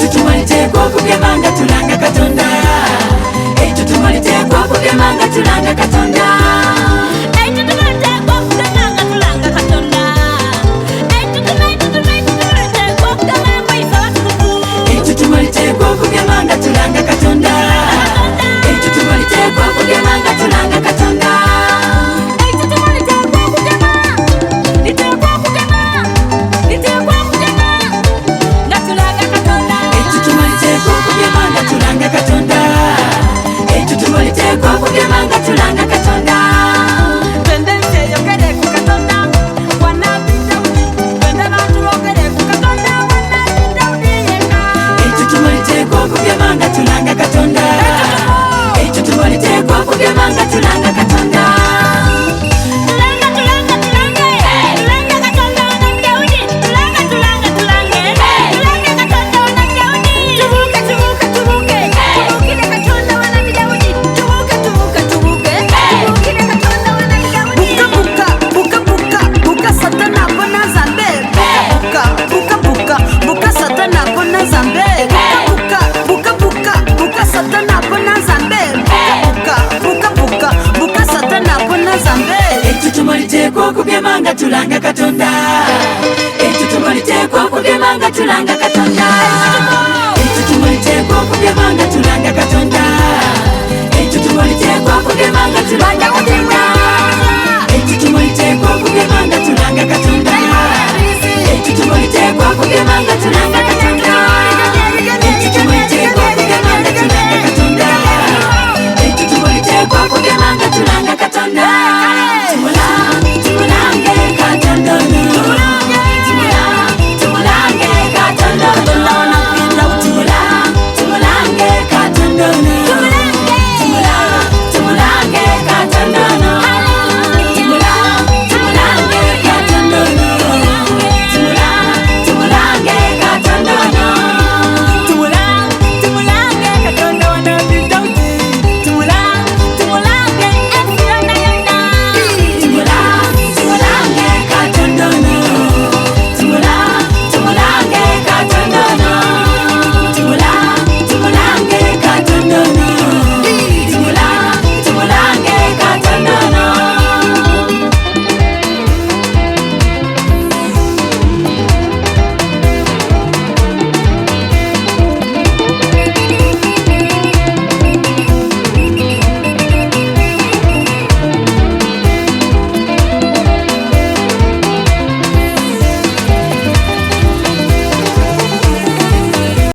tumaliteekwa okugemanga tulanga Katonda. Ekyo tumaliteekwa okugemanga tulanga Katonda. Ekyo tumaliteekwa okugemanga tulanga Katonda. Ekyo tumaliteekwa okugemanga ife abatukuvu. Ekyo tumaliteekwa okugemanga tulanga Katonda. Ekyo tumaliteekwa okugemanga tulanga Katonda. Ekyo tumaliteekwa okugema, liteekwa okugema, liteekwa okugema nga tulanga Katonda. Ekyo tumaliteekwa okugemanga tulanga Katonda. Ekyo tumaliteekwa okugemanga tulanga Katonda. Twende eyogere ku Katonda wannabi Dawudi, twende bantu boogere ku Katonda wannabi Dawudi yenna. Ekyo tumaliteekwa okugemanga tulanga Katonda. Ekyo tumaliteekwa okugemanga tulanga Katonda. Tulanga tulanga tulange, tulanga Katonda wannabi Dawudi, tulanga tulanga tulange, tulanga Katonda wannabi Dawudi. Tubuuke tubuuke tubuuke, tubuukire Katonda wannabi Dawudi, tubuuke tubuuke tubuuke, tubuukire Katonda wannabi Dawudi. Buka buka buka Satana bona Nzambe. Buka buka Satana bona Nzambe. Buka Satana bona Nzambe. Buka Satana bona Nzambe. Ekyo tumaliteekwa okugemanga tulanga Katonda. Ekyo tumaliteekwa okugemanga tulanga Katonda.